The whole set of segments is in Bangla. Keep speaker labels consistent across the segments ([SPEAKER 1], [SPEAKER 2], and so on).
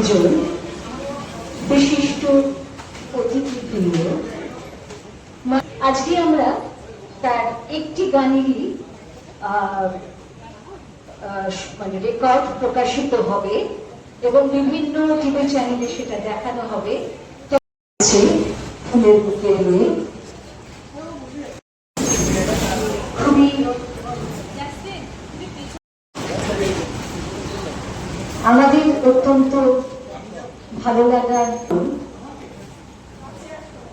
[SPEAKER 1] একজন বিশিষ্ট অতিথিবৃন্দ, আজকে আমরা তার একটি গানেরই মানে রেকর্ড প্রকাশিত হবে এবং বিভিন্ন টিভি চ্যানেলে সেটা দেখানো হবে। ফুলের বুকে নিয়ে খুবই আমাদের অত্যন্ত ভালো লাগার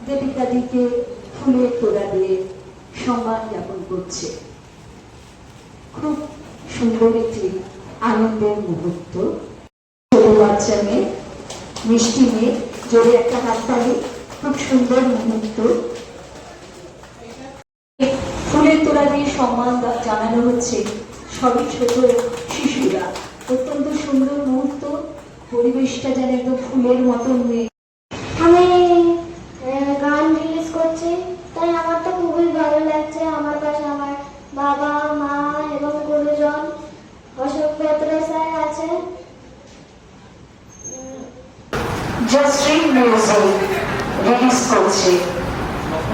[SPEAKER 1] দেবিকাদিকে ফুলের তোড়া দিয়ে সম্মান জ্ঞাপন করছে। খুব সুন্দর একটি আনন্দের মুহূর্ত। ছোট বাচ্চা মেয়ে, মিষ্টি মেয়ে, জোরে একটা হাততালি। খুব সুন্দর মুহূর্ত। ফুলের তোড়া দিয়ে সম্মান জানানো হচ্ছে সবই ছোট শিশুরা। অত্যন্ত সুন্দর মুহূর্ত। পরিবেশটা যেন একদম ফুলের মতন হয়ে।
[SPEAKER 2] আমি গান রিলিজ করছি, তাই আমার তো খুবই ভালো লাগছে। আমার পাশে আমার বাবা, মা এবং গুরুজন অশোক বেত্র স্যার আছে।
[SPEAKER 1] জয়শ্রী মিউজিক রিলিজ করছে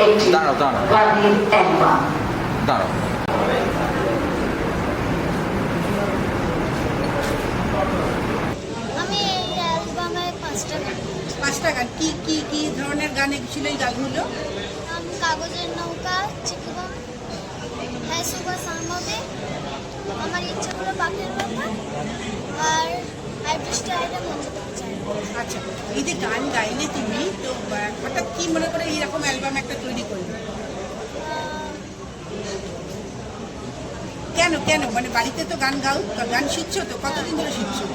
[SPEAKER 1] একটি গানের অ্যালবাম।
[SPEAKER 2] আমি এই অ্যালবামে পাঁচটা গান।
[SPEAKER 3] কি কি কি ধরনের গান ছিল এই গানগুলো?
[SPEAKER 2] কাগজের নৌকা, চিকুবা, হ্যাঁ সুবা সামবে, আমার ইচ্ছাগুলো পাখির ব্যাপার, আর আইবৃষ্টি আইটা মঞ্চে চাই।
[SPEAKER 3] আচ্ছা, এই যে গান গাইলে তুমি, তো হঠাৎ কি মনে করে এইরকম অ্যালবাম একটা তৈরি করবে? কেন কেন মানে বাড়িতে তো গান গাও, গান শিখছো তো? কতদিন ধরে শিখছো?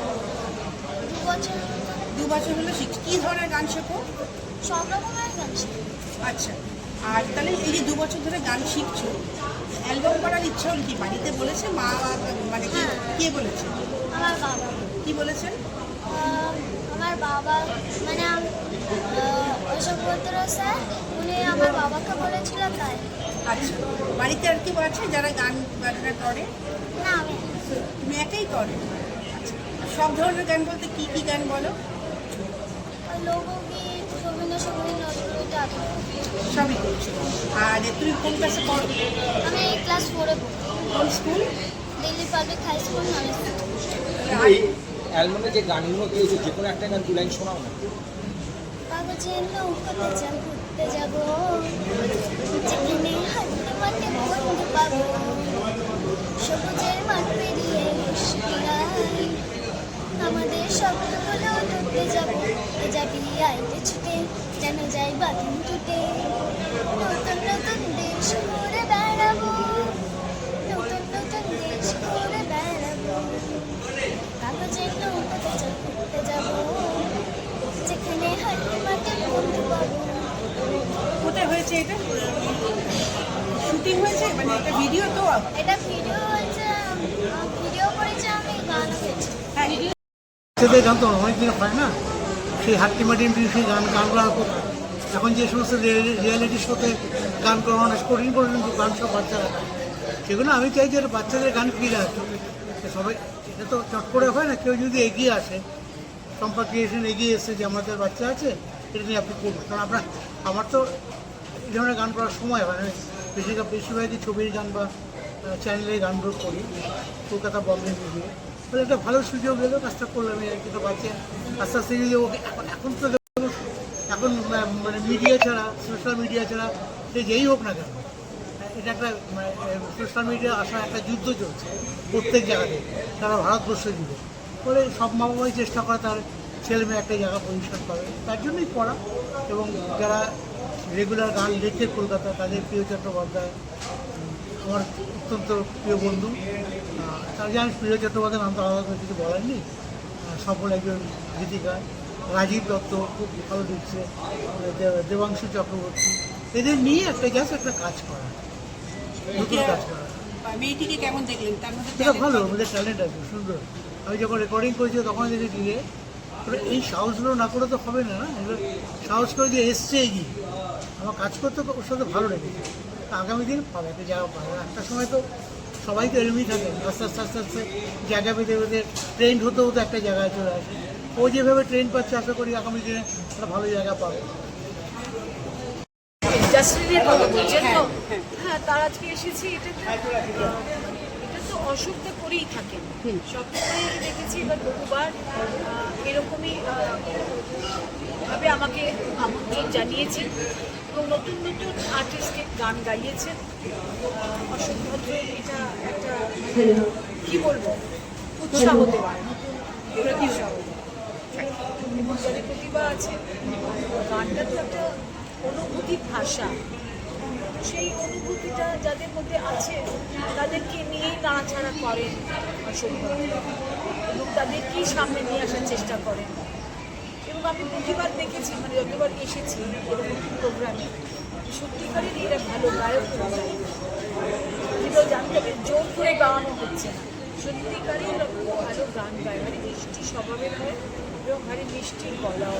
[SPEAKER 2] 2 বছর।
[SPEAKER 3] 2 বছর হলো শিখছো। কি ধরনের গান শেখো?
[SPEAKER 2] সব রকমের গান শিখি।
[SPEAKER 3] আচ্ছা, আর তাহলে এই যে 2 বছর ধরে গান শিখছো, অ্যালবাম করার ইচ্ছা হল কি? বাড়িতে বলেছে মা, মানে কে বলেছে?
[SPEAKER 2] আমার বাবা।
[SPEAKER 3] কি বলেছেন?
[SPEAKER 2] আমার বাবা মানে অশোক বেত্র স্যার, উনি আমার বাবাকে বলেছিল তাই।
[SPEAKER 3] আচ্ছা, বাড়িতে আর কি আছে যারা গান বাজনা করে?
[SPEAKER 2] না, আমি
[SPEAKER 3] তুমি একাই করো? আচ্ছা, সব ধরনের গান বলতে কি কি গান বলো?
[SPEAKER 2] লোকগীত, রবীন্দ্রসঙ্গীত, নজরুল,
[SPEAKER 3] সবই করছো। আর তুমি কোন ক্লাসে পড়ো?
[SPEAKER 2] আমি এই ক্লাস 4-এ পড়ি।
[SPEAKER 3] কোন school?
[SPEAKER 2] Delhi public high school, knowledge.
[SPEAKER 4] এই অ্যালবামে যে গানগুলো দিয়েছে, যে কোনো একটা গান 2 লাইন শোনাও না।
[SPEAKER 2] কাগজের নৌকাতে ঘুরতে যাব, যেখানে হাঁটতে মাঠে বন্ধু পাবো, সবুজের মাঠ পেরিয়ে মুশকিলাই, আমাদের স্বপ্নগুলো ধরতে যাব, যাবি আইতে ছুটে, যেন যাই বাঁধন টুটে, নতুন নতুন দেশ ঘুরে বেড়াবো, নতুন নতুন দেশ ঘুরে বেড়াবো, কাগজের নৌকাতে ঘুরতে যাব, যেখানে হাঁটতে মাঠে বন্ধু পাবো।
[SPEAKER 3] কোথায় হয়েছে এটা? শুটিং হয়েছে মানে এটা ভিডিও তো?
[SPEAKER 2] এটা ভিডিও হচ্ছে, ভিডিও করেছে, আমি গান হয়েছে।
[SPEAKER 3] হ্যাঁ, ভিডিও।
[SPEAKER 5] সেটাই জানতো অনেকদিন হয় না, সেই হাট্টিমাটি সেই গান করার কথা। এখন যে সমস্ত রিয়ালিটি শোতে গান করা অনেক কঠিন পর্যন্ত গান সব বাচ্চারা গায়, সেগুলো আমি চাই যে বাচ্চাদের গান ফিরে আসে। সবাই এটা তো চট করে হয় না, কেউ যদি এগিয়ে আসে, সম্পা ক্রিয়েশন এগিয়ে এসে যে আমাদের বাচ্চা আছে, এটা নিয়ে আপনি করবেন। কারণ আমার তো এই ধরনের গান করার সময় হয় না। বেশিরভাগই ছবির গান বা চ্যানেলের গানগুলো করি, কলকাতা বম্বে মিলিয়ে। তাহলে একটা ভালো সুযোগ এলো, কাজটা করলাম। কিন্তু বাচ্চা আস্তে আস্তে যদি ওকে এখন তো এখন মানে মিডিয়া ছাড়া, সোশ্যাল মিডিয়া ছাড়া সে যেই হোক না কেন, এটা একটা সোশ্যাল মিডিয়া আসা একটা যুদ্ধ চলছে প্রত্যেক জায়গাতে, তারা ভারতবর্ষ জুড়ে। ফলে সব মা বাবাই চেষ্টা করে তার ছেলে মেয়ে একটা জায়গা পরিষ্কার করে, তার জন্যই পড়া। এবং যারা রেগুলার গান লেখে কলকাতা, তাদের প্রিয় চট্টোপাধ্যায় আমার অত্যন্ত প্রিয় বন্ধু। তার যে আমি প্রিয় চট্টোপাধ্যায় নাম তো আলাদা করে কিছু বলার নেই। সফল একজন গীতিকার। রাজীব দত্ত খুব ভালো লিখছে, দেবাংশু চক্রবর্তী, এদের নিয়ে একটা কাজ করা, নতুন কাজ করা।
[SPEAKER 3] মেয়েটিকে কেমন দেখলেন? তার মধ্যে
[SPEAKER 5] এটা ভালো, আমাদের ট্যালেন্ট আছে, সুন্দর। আমি যখন রেকর্ডিং করেছি তখন দেখেছি যে এই সাহসগুলো না করে তো হবে না, এগুলো সাহস করে যে এসছে এগিয়ে আমার কাজ করতে, ওর সাথে ভালো লেগেছে। আগামী দিন পাবে, একটা জায়গা পাবে। একটা সময় তো সবাই তো এরমই থাকে, আস্তে আস্তে আস্তে আস্তে জায়গা পেতে পেতে ট্রেন্ড হতে হতে একটা জায়গায় চলে আসে। ও যেভাবে ট্রেন পাচ্ছে আশা করি আগামী দিনে একটা ভালো জায়গা পাবে।
[SPEAKER 6] জাসমিনের কথা বলছেন তো? হ্যাঁ, তার আজকে এসেছি। এটা তো অসুখটা করেই থাকেন সবসময়, আমি দেখেছি এবার বহুবার এরকমই ভাবে আমাকে আমন্ত্রণ জানিয়েছেন এবং নতুন নতুন আর্টিস্টকে গান গাইয়েছেন। অশোক ভদ্র এটা একটা কি বলবো উৎসাহ দেওয়া, নতুন উৎসাহ এবং যাদের প্রতিভা আছে। গানটা তো একটা অনুভূতির ভাষা, সেই অনুভূতিটা যাদের মধ্যে আছে তাদেরকে নিয়েই নাড়াচাড়া করেন অশোক ভদ্র এবং তাদেরকেই সামনে নিয়ে আসার চেষ্টা করেন। এবং আমি প্রতিবার দেখেছি, মানে যতবার এসেছি এরকম প্রোগ্রামে, সত্যিকারের এরা ভালো গায়ক গায়, যেগুলো জানতে হবে জোর করে গাওয়ানো হচ্ছে না, সত্যিকারই এরা ভালো গান গায়, মানে মিষ্টি স্বভাবের হয় এবং ভারী মিষ্টি গলাও।